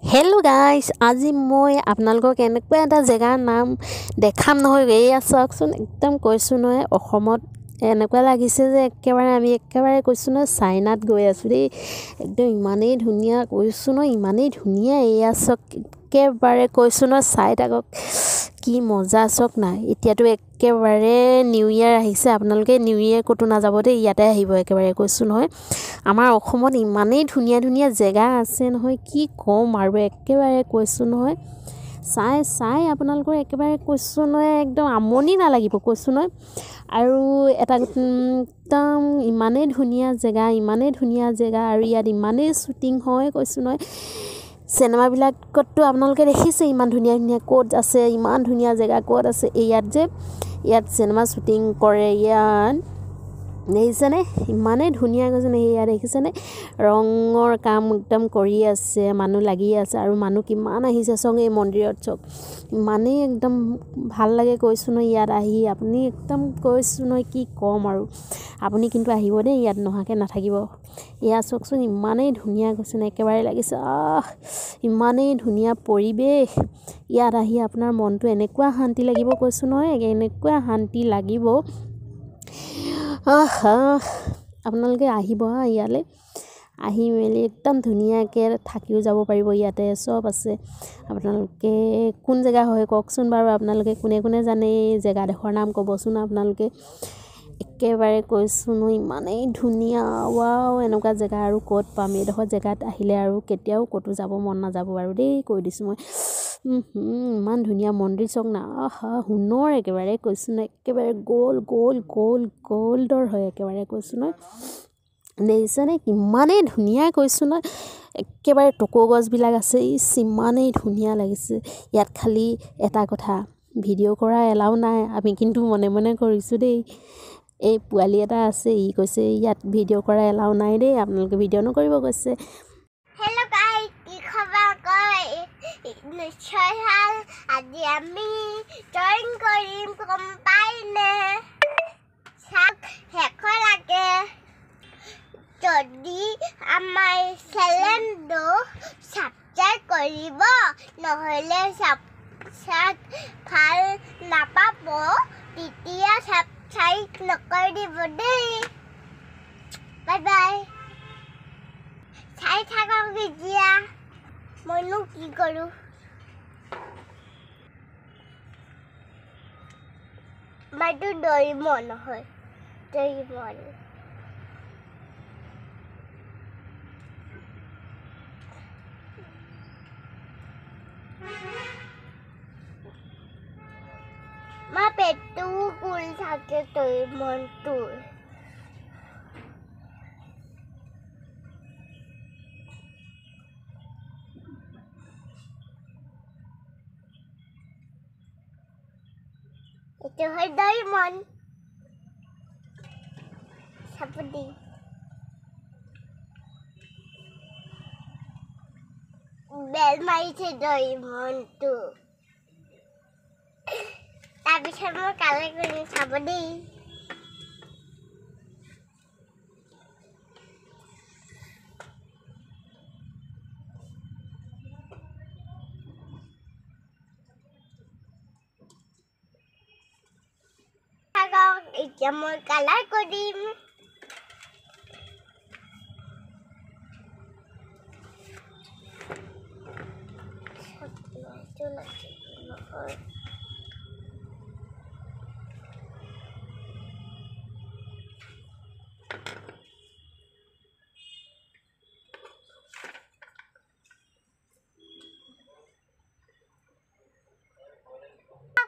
Hello' guys, আজি মই আপোনালোকক এনেকুৱা এটা জেগাৰ নাম দেখাম নহয়। এয়া চাওকচোন, একদম কৈছোঁ নহয়, অসমত এনেকুৱা লাগিছে যে একেবাৰে কৈছোঁ নহয়, চাইনাত গৈ আছোঁ দেই। একদম ইমানেই ধুনীয়া, কৈছোঁ নহয়, ইমানেই ধুনীয়া। এয়া চাওক, একেবাৰে কৈছোঁ নহয়, চাই থাকক কি মজা চাওক নাই। এতিয়াতো একেবাৰে নিউ ইয়েৰ আহিছে, আপোনালোকে নিউ ইয়েৰ ক'তো নাযাব দেই, ইয়াতে আহিব। একেবাৰে কৈছোঁ নহয়, আমাৰ অসমত ইমানেই ধুনীয়া ধুনীয়া জেগা আছে নহয়, কি ক'ম আৰু। একেবাৰে কৈছোঁ নহয়, চাই আপোনালোকৰ একেবাৰে কৈছোঁ নহয়, একদম আমনি নালাগিব কৈছোঁ নহয়। আৰু এটা একদম ইমানেই ধুনীয়া জেগা আৰু ইয়াত ইমানেই শ্বুটিং হয় কৈছোঁ নহয়। চিনেমাবিলাকততো আপোনালোকে দেখিছে ইমান ধুনীয়া ধুনীয়া ক'ত আছে, ইমান ধুনীয়া জেগা ক'ত আছে। ইয়াত চিনেমা শ্বুটিং কৰে। ইয়াত দেখিছেনে, ইমানেই ধুনীয়া কৈছেনে। ইয়াত দেখিছেনে, ৰঙৰ কাম একদম কৰি আছে, মানুহ লাগি আছে, আৰু মানুহ কিমান আহিছে চাওক। এই মন্দিৰত চাওক, ইমানেই একদম ভাল লাগে কৈছোঁ নহয়। ইয়াত আহি আপুনি একদম কৈছোঁ নহয়, কি ক'ম আৰু। আপুনি কিন্তু আহিব দেই, ইয়াত নহাকৈ নাথাকিব। এয়া চাওকচোন, ইমানেই ধুনীয়া কৈছোঁ নহয়, একেবাৰে লাগিছে ইমানেই ধুনীয়া পৰিৱেশ। ইয়াত আহি আপোনাৰ মনটো এনেকুৱা শান্তি লাগিব কৈছোঁ নহয়, এনেকুৱা শান্তি লাগিব। আপোনালোকে আহিব ইয়ালৈ, আহি মেলি একদম ধুনীয়াকৈ থাকিও যাব পাৰিব। ইয়াতে চব আছে। আপোনালোকে কোন জেগা হয় কওকচোন বাৰু, আপোনালোকে কোনে জানে এই জেগাডোখৰ নাম ক'বচোন আপোনালোকে। একেবাৰে কৈছোঁ ন, ইমানেই ধুনীয়া। ৱাও, এনেকুৱা জেগা আৰু ক'ত পাম। এইডোখৰ জেগাত আহিলে আৰু কেতিয়াও ক'তো যাব মন নাযাব আৰু দেই, কৈ দিছোঁ মই। ইমান ধুনীয়া মন্দিৰ চাওক না, সোণৰ একেবাৰে কৈছোঁ ন, একেবাৰে গ'ল্ডৰ হয় একেবাৰে কৈছোঁ নহয়। দেখিছেনে কিমানেই ধুনীয়া কৈছোঁ নহয়। একেবাৰে টকৌ গছবিলাক আছে, ইমানেই ধুনীয়া লাগিছে। ইয়াত খালি এটা কথা, ভিডিঅ' কৰা এলাও নাই। আমি কিন্তু মনে মনে কৰিছোঁ দেই। এই পোৱালি এটা আছে, ই কৈছে ইয়াত ভিডিঅ' কৰা এলাও নাই দেই, আপোনালোকে ভিডিঅ' নকৰিব কৈছে। হেল্ল' গাইজ, কি খবৰ কয়? নিশ্চয় ভাল। আজি আমি ড্ৰয়িং কৰিম, গম পাইনে? চাওক, শেষলৈকে যদি আমাৰ চেনেলটো ছাবস্ক্ৰাইব কৰিব, নহ'লে ছাবস্ক্ৰাইব ভাল নাপাব, তেতিয়া ছাবস্ক্ৰাইব নকৰিব দেই। Bye bye. চাই থাকক এতিয়া, মইনো কি কৰোঁ। মইতো ডৰিমন নহয়, ডৰিমন। মই পেটটো ফুল থাকে ডৰিমনটোৰ। এইটো হয় ডৰিমন। চাব দেই। বেল মাৰিছে ডৰিমনটো। তাৰপিছত মই কালে কৰিম, চাব দেই। এতিয়া মই কালাৰ কৰিম।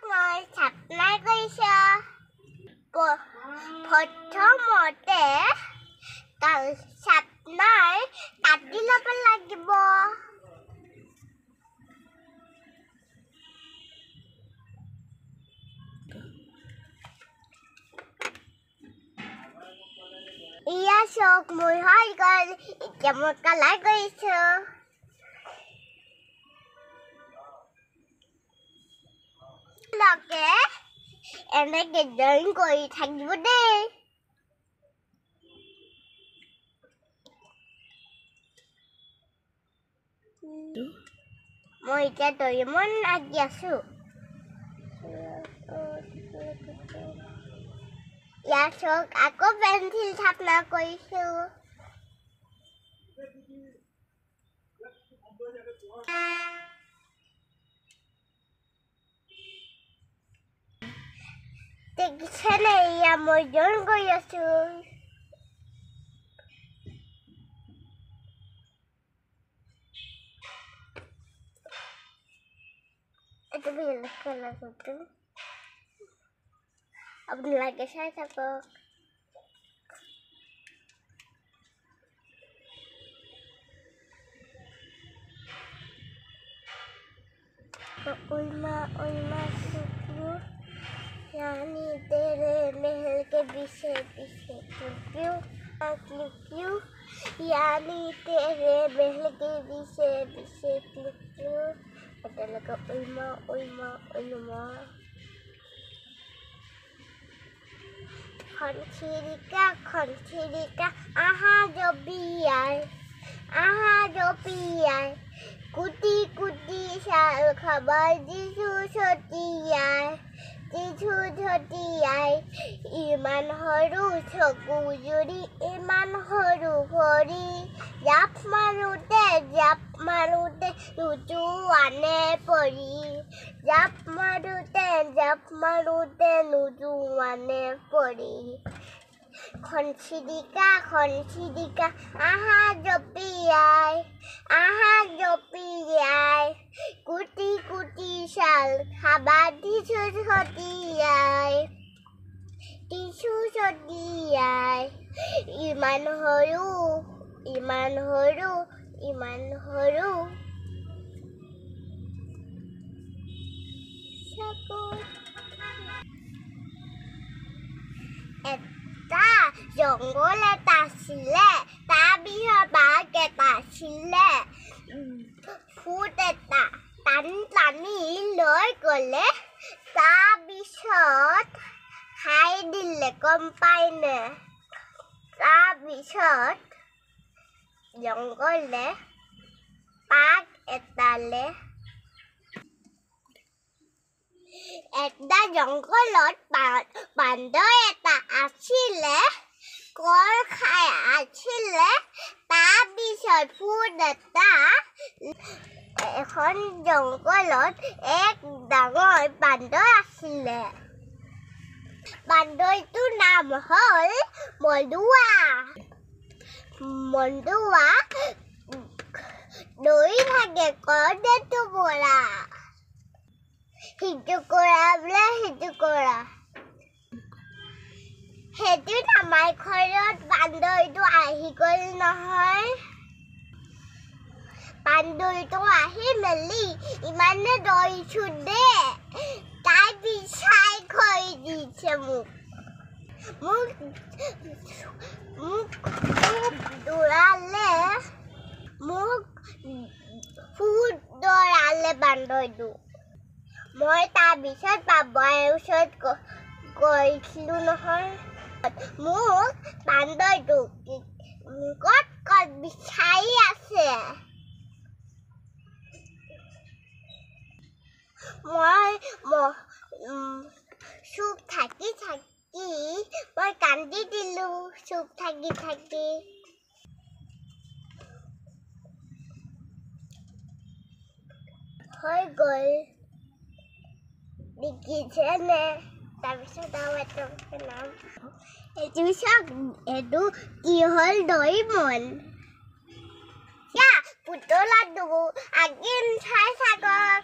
মই ছাপ্লাই কৰিছোঁ। প্ৰথমতে ছাপ্লাই কাটি ল'ব লাগিব। এয়া চাওক, মোৰ হৈ গ'ল। এতিয়া মই কালাৰ কৰিছোঁ। এনেকে ড্ৰয়িং কৰি থাকিব দেই। মই এতিয়া দৰিমন আঁকি আছোঁ ইয়াৰ চক আকৌ পেঞ্চিল স্থাপনা কৰিছোঁ দেখিছেনে এয়া মই ড্ৰয়িং কৰি আছোঁ এইটো বেলেগ কালাৰ করতে আপনাকে চাই থাকক उल्मा सुखू यानी तेरे महल के पीछे पीछे क्यों यानी तेरे महल के पीछे पीछे क्यों ada lagu ulma Konchirika aha jo piyai kuti sal khabar jisu chotiyai iman horu choku juri iman horu hori jap marute lucu ane pori jap marute lucu ane pori Konchirika aha jo piyai kuti sal khabar jisu chotiyai iman horu sabut eta জঙ্গল এটা আছিলে তাৰ পিছত বাঘ এটা আছিলে foot এটা টানি লৈ গ'লে তাৰ পিছত খাই দিলে গম পাইনে তাৰ পিছত জঙ্গলে বাঘ এটালে একটা জঙ্গলত বান্দৰ এটা আছিলে কল খাই আছিলে তাৰ পিছত ফুট এটা এখন জঙ্গলত এক ডাঙৰ বান্দৰ আছিলে বান্দৰটোৰ নাম হ'ল মন্দুৱা দৌৰি থাকে কৰ্ণেটো পৰা সিটো কৰা সেইটো আমাৰ ঘৰত বান্দৰটো আহি গ'ল নহয় বান্দৰটো আহি মেলি ইমানে দৌৰিছোঁ দে তাই বিচাই কৰি দিছে মোক দৌৰালে বান্দৰটো মই তাৰ পিছত বাবাৰ ওচৰত গৈছিলোঁ নহয় মোক বান্দৰটো ক'ত বিচাৰি আছে মই চুপ থাকি মই কান্দি দিলোঁ চুপ থাকি হৈ গ'ল দেখিছেনে তাৰপিছত আৰু এটা নাম এইটো চাওক এইটো কি হ'ল দৰিমন পুতলাটো আগিন চাই থাকক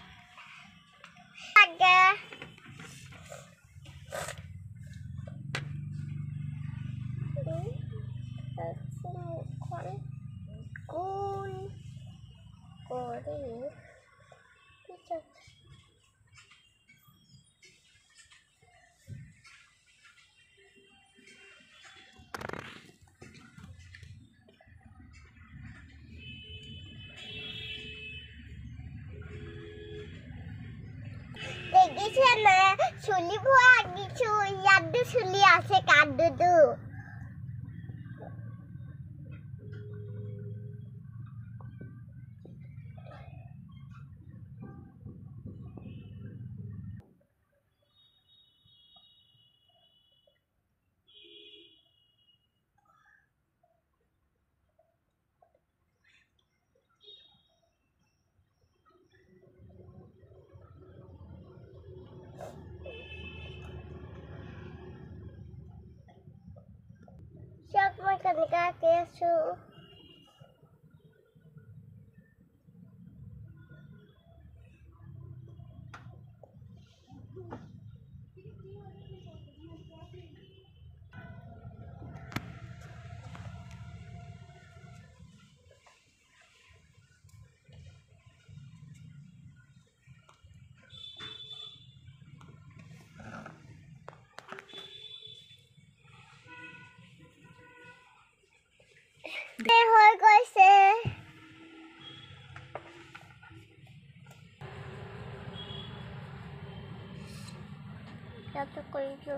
দেখিছেনে চুলিবোৰ আঁকিছোঁ ইয়াতো চুলি আছে কান্দুটো এনেকা কেছো হৈ গৈছে ইয়াতে কৰিছো